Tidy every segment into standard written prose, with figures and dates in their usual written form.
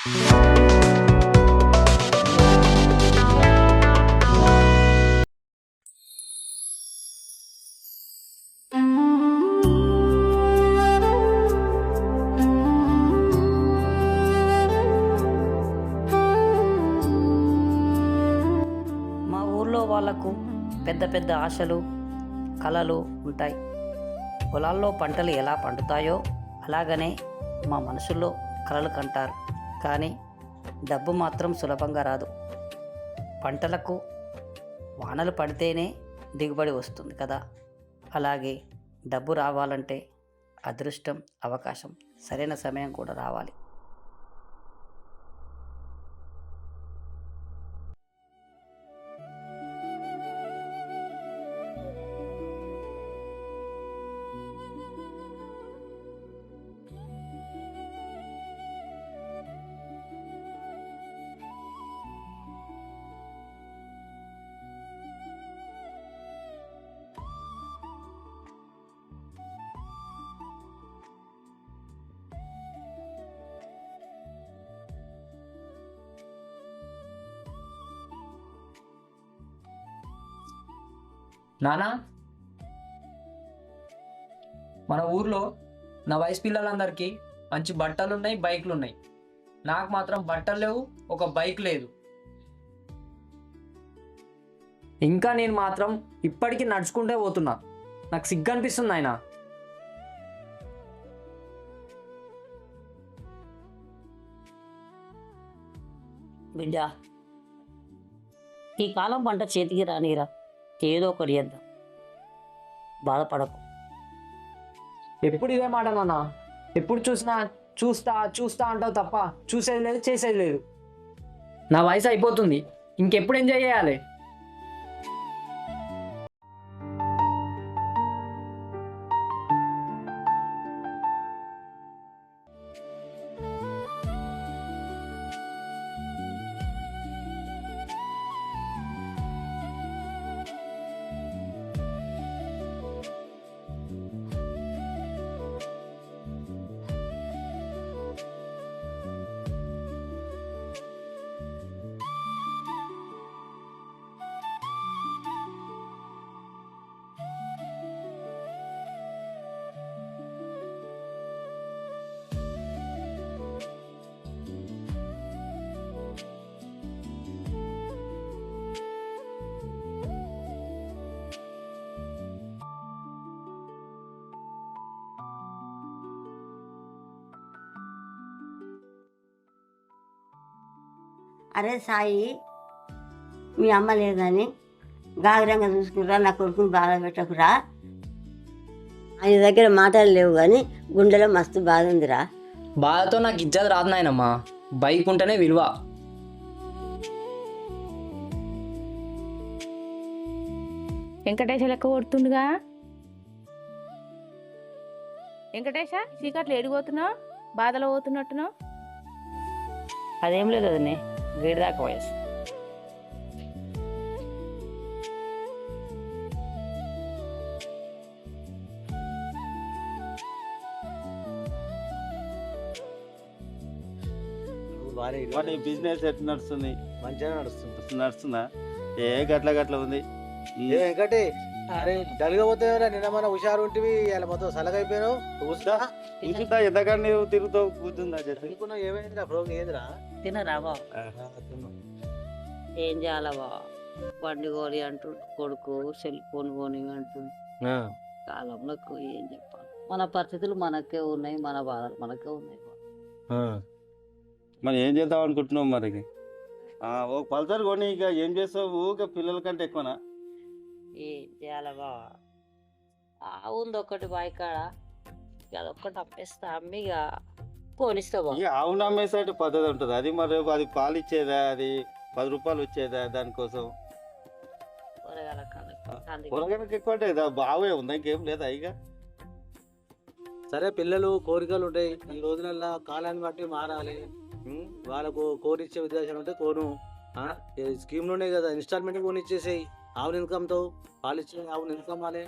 మా ఊర్లో వాళ్లకు పెద్ద పెద్ద ఆశలు కలలు ఉంటాయి. పొలాల్లో పంటలు ఎలా పండుతాయో అలాగనే మా మనసుల్లో కలలు కంటారు. కానీ డబ్బు మాత్రం సులభంగా రాదు. పంటలకు వానలు పడితేనే దిగుబడి వస్తుంది కదా. అలాగే డబ్బు రావాలంటే అదృష్టం, అవకాశం, సరైన సమయం కూడా రావాలి. నానా, మన ఊర్లో నా వయసు పిల్లలందరికీ మంచి బట్టలు ఉన్నాయి, బైక్లు ఉన్నాయి. నాకు మాత్రం బట్టలు లేవు, ఒక బైక్ లేదు. ఇంకా నేను మాత్రం ఇప్పటికీ నడుచుకుంటే పోతున్నా. నాకు సిగ్గు అనిపిస్తుంది ఆయన. బిడ్డ, ఈ కాలం పంట చేతికి రానిరా, ఏదో ఒకటి చేద్దాం, బాధపడకు. ఎప్పుడు ఇదే మాట నాన్న. ఎప్పుడు చూసినా చూస్తా చూస్తా అంటావు తప్ప చూసేది లేదు, చేసేది లేదు. నా వయసు అయిపోతుంది, ఇంకెప్పుడు ఎంజాయ్ చేయాలి? అరే సాయి, మీ అమ్మ లేదని గాగ్రంగా చూసుకురా, నా కొడుకుని బాధ పెట్టకురా. ఆయన దగ్గర మాటలు లేవు కానీ గుండెలో మస్తు బాధ ఉందిరా. బాధతో నాకు ఇజ్జత్ రాదు నాయనమ్మా. బైక్ ఉంటేనే విలువ. వెంకటేశ లెక్క కొడుతుండగా. వెంకటేశ, చీకట్లు ఏడిపోతున్నావు, బాధలో పోతున్నట్టున్నావు. అదేం లేదు అదనే, గేడి దాకా వయసు. వాటి బిజినెస్ ఎట్లా నడుస్తుంది? మంచిగా నడుస్తుంది. నడుస్తుందా? ఏ గట్ల గట్ల ఉంది. ఏ వెంకటే, అరే డల్గా పోతావురా. నిన్న మన హుషారు ఉంటివి, ఇలా మొత్తం సలగైపోయావు. చూసుకుంటా ఎంతకాడ నీవు తిరుగుతావు, కూర్చుందా అనుకున్నావు. ఏమైందిరా ప్రోగ్రాం? ఏందిరా? తినరా బా, ఏం చేయాలా బా? బండి కొని అంటుండు కొడుకు, సెల్ ఫోన్ కొని అంటుండు. కాలంలో ఏం చెప్పాలి, మన పరిస్థితులు మనకే ఉన్నాయి, మన బాధలు మనకే ఉన్నాయి బా. మరి ఏం చేద్దాం అనుకుంటున్నావు? మరి ఒక పల్సర్ కొని ఇక ఏం చేస్తావు? ఊక పిల్లల కంటే ఎక్కువనా? ఏం చేయాలా బా? ఉంది ఒకటి బాయికాడ, అదొక్కటి అమ్మేస్తా, అమ్మి ఇక కొనిస్తా బా. ఇక ఆవును అమ్మేసే పద్ధతి ఉంటుంది. అది మరి అది పాలు ఇచ్చేదా, అది 10 రూపాయలు వచ్చేదా దానికోసం? కూరగాయలకు ఎక్కువ అంటే బావే ఉందా, ఇంకేం లేదా? ఇక సరే, పిల్లలు కోరికలు ఉంటాయి. ఈ రోజులలో కాలాన్ని బట్టి మారాలి. వాళ్ళకు కోరిచ్చే ఉద్దేశాలు ఉంటే కోను. స్కీమ్లు ఉన్నాయి కదా, ఇన్స్టాల్మెంట్ కొని ఇచ్చేసేయి. ఆవును ఇన్కమ్తో పాలు ఇచ్చే ఆవును ఇన్కమ్ వాళ్ళే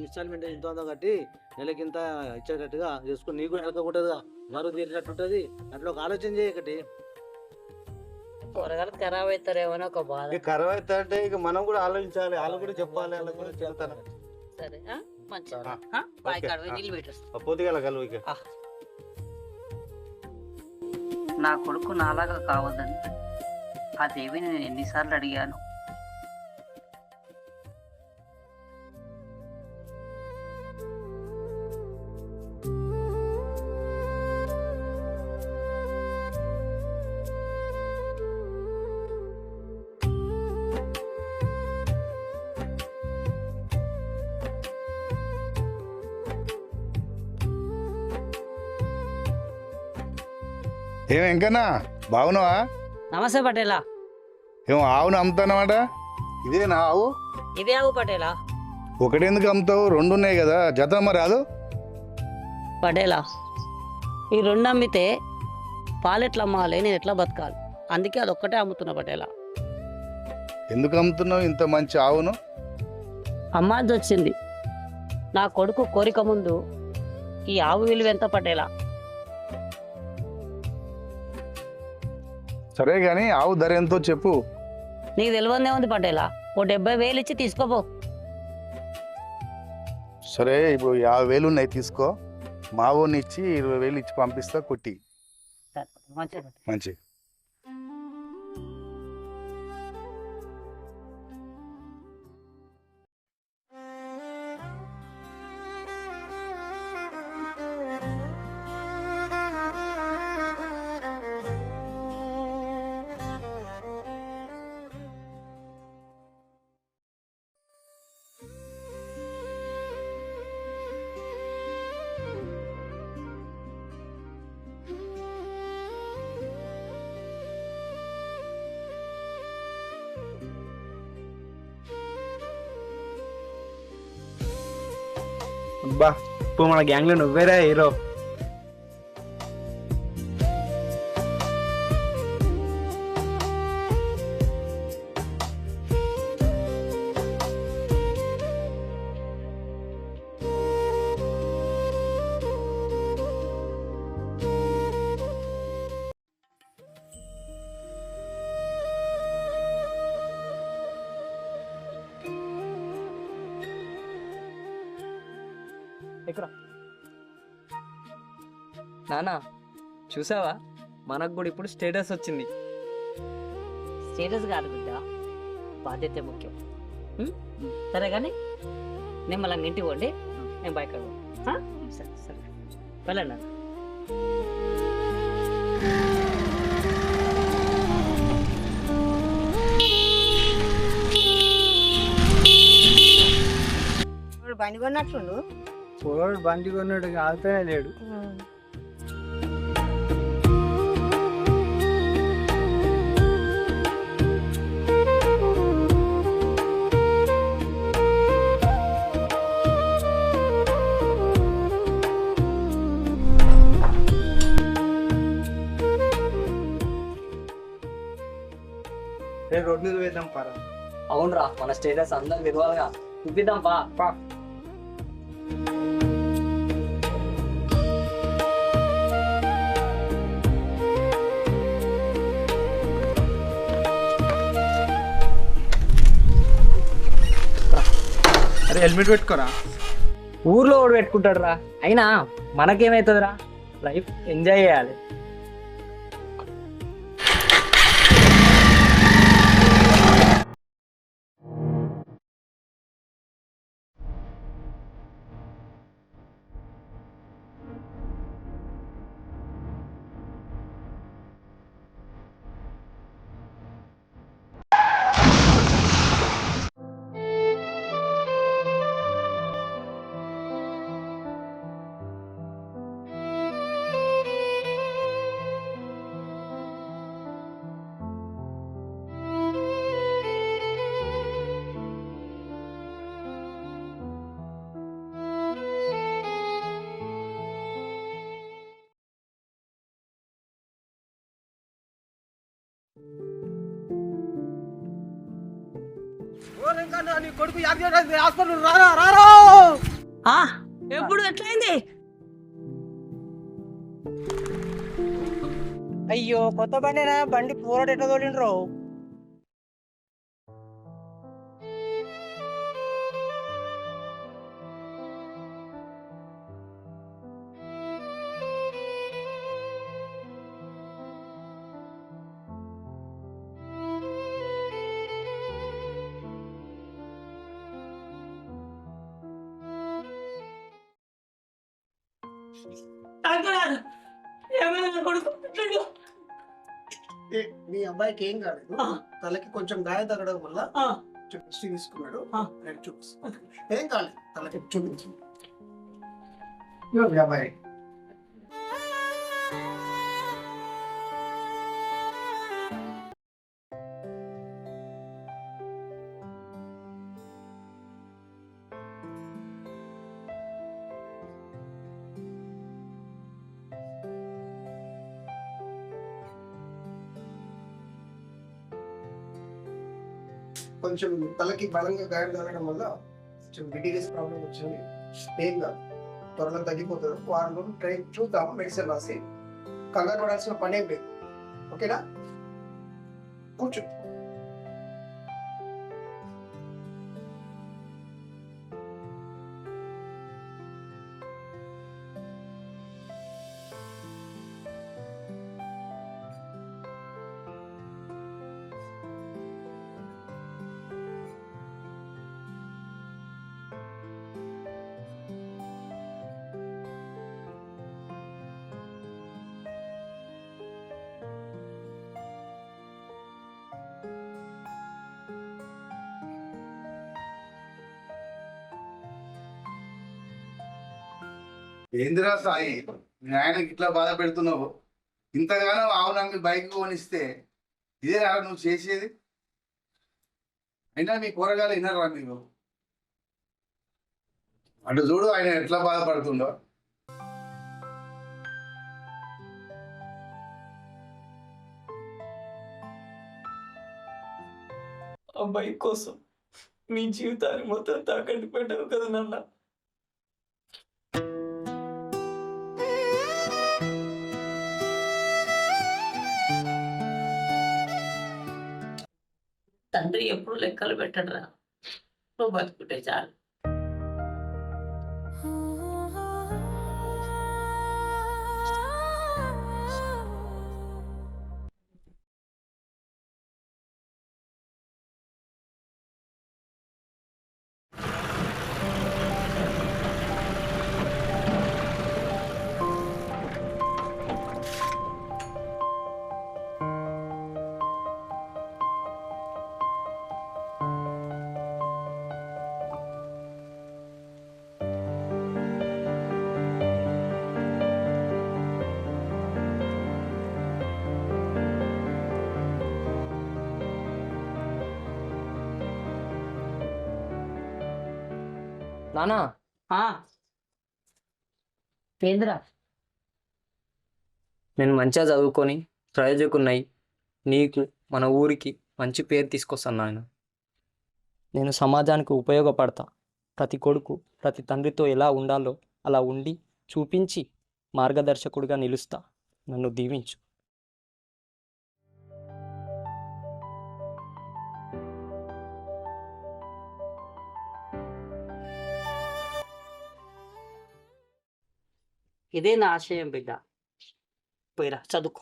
ఇన్స్టాల్మెంట్ ఎంతో అందో కట్టి నెలకింత ఇచ్చేటట్టుగా చేసుకుని నీకు నెలకొంటుందిగా, బరువు తీరేటట్టు ఉంటుంది. అట్లా ఒక ఆలోచన చేయకటి. కూరగాయలు ఖరాబ్ అవుతారేమో అని ఒక బాధ. ఇక కరువు అవుతా అంటే ఇక మనం కూడా ఆలోచించాలి, వాళ్ళు కూడా చెప్పాలి, వాళ్ళకి కూడా చెప్తాను. సరే మంచిగా ఆ, బాయ్ ఓకే. కాడ నీళ్ళు పెట్టేస్తా. పొద్దుగల కలువు ఇక. నా కొడుకు నాలాగా కావద్దని ఆ దేవిని నేను ఎన్నిసార్లు అడిగాను. ఏం ఎంకన్నా బాగున్నావా? నమస్తే పటేలా. ఏం ఆవును అమ్ముతానమాట? ఇదేనా ఆవు? ఇదే ఆవు పటేలా. ఒకటెందుకు అమ్ముతావు? రెండు ఉన్నాయి కదా, జత మరి రాదు? పటేలా, ఈ రెండు అమ్మితే పాలు ఎట్లా అమ్మాలి, నేను ఎట్లా బతకాలి, అందుకే అది ఒక్కటే అమ్ముతున్నా పటేలా. ఎందుకు అమ్ముతున్నావు ఇంత మంచి ఆవును? అమ్మాది వచ్చింది. నా కొడుకు కోరిక ముందు ఈ ఆవు విలువ ఎంత పటేలా? సరే కానీ ఆవు ధర ఎంతో చెప్పు. నీకు తెలియదే ఉంది పటేలా, ఓ 70,000 ఇచ్చి తీసుకోపో. సరే ఇప్పుడు 50,000 ఉన్నాయి, తీసుకో. మా ఊరిని ఇచ్చి 20,000 ఇచ్చి పంపిస్తా, కొట్టి. మంచిది. మంచి అబ్బా, ఇప్పుడు మన గ్యాంగ్ లో నువ్వేరా హీరో. ఎక్కరా నానా, చూసావా మనకు కూడా ఇప్పుడు స్టేటస్ వచ్చింది. స్టేటస్ కాదు బిడ్డ, బాధ్యత ముఖ్యం. సరే కానీ నిమ్మలంగా ఇంటికి పోండి, నేను బయట సరే సరే వెళ్ళండి. బండి కొన్నట్లుండు. పోరాడు బండి కొన్నాడు, ఆగుతూనే లేడు. రోడ్ మీద వేద్దాం పారా. అవునరా, మన స్టేటస్ అందరు విలువలుగా చూపిద్దాం పా. అరే హెల్మెట్ పెట్టుకోరా. ఊర్లో ఓడి పెట్టుకుంటాడు రా, అయినా మనకేమవుతుందిరా, లైఫ్ ఎంజాయ్ చేయాలి. కొడుకు హాస్పిటల్ రారా రారా. ఎప్పుడు ఎట్లయింది? అయ్యో కొత్త బండినా బండి పూరడు ఎట్లా తోలిండ్రో. మీ అబ్బాయికి ఏం కాలేదు, తలకి కొంచెం గాయం తగ్గడం వల్ల హిస్టరీ తీసుకున్నాడు. రేపు చూపిస్తాను. ఏం కాలేదు, తలకి చూపించు. ఇదిగో మీ అబ్బాయి. కొంచెం తలకి బలంగా గాయం తగలడం వల్ల కొంచెం బిడిగస్ ప్రాబ్లం వచ్చింది. ఏం కాదు, త్వరలో తగ్గిపోతుంది. వారం రోజులు ట్రై చూద్దాం, మెడిసిన్ రాసి. కంగారు పడాల్సిన పని ఏం లేదు. ఓకేనా, కూర్చో. ఏందిరా సాయి, మీ ఆయనకి ఇట్లా బాధ పెడుతున్నావు? ఇంతగానో ఆవునమ్మి బైక్ కొనిస్తే ఇదే రా నువ్వు చేసేది? అయినా మీ కూరగాయలు వినరా మీరు? అటు చూడు ఆయన ఎట్లా బాధపడుతుండో. అబ్బాయి కోసం మీ జీవితాన్ని మొత్తం తాకట్టు పెట్టావు కదా నాన్న. తండ్రి ఎప్పుడు లెక్కలు పెట్టడరా, నువ్వు బతుకుంటే చాలు. నానా ఏంద్రా? నేను మంచిగా చదువుకొని ప్రయోజకున్నాయి నీకు మన ఊరికి మంచి పేరు తీసుకొస్తాను నాయన. నేను సమాజానికి ఉపయోగపడతా. ప్రతి కొడుకు ప్రతి తండ్రితో ఎలా ఉండాలో అలా ఉండి చూపించి మార్గదర్శకుడిగా నిలుస్తా. నన్ను దీవించు. ఇదే నా ఆశయం బిడ్డ. పోయిరా చదువుకో.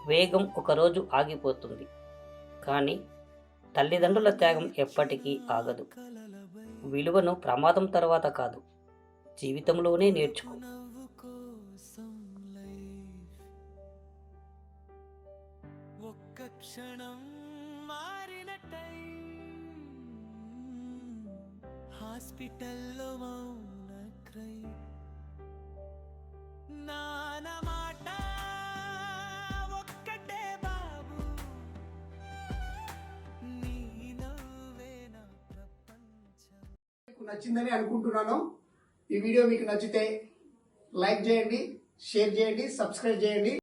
వేగం ఒకరోజు ఆగిపోతుంది, కానీ తల్లిదండ్రుల త్యాగం ఎప్పటికీ ఆగదు. విలువను ప్రమాదం తర్వాత కాదు, జీవితంలోనే నేర్చుకో. క్షణం మారినట్టై హాస్పిటల్లో మౌన క్రై నాన్న మాట ఒక్కటే బాబు, నీ నవ్వే నా ప్రపంచం. నచ్చిందని అనుకుంటున్నాను. ఈ వీడియో మీకు నచ్చితే లైక్ చేయండి, షేర్ చేయండి, సబ్స్క్రైబ్ చేయండి.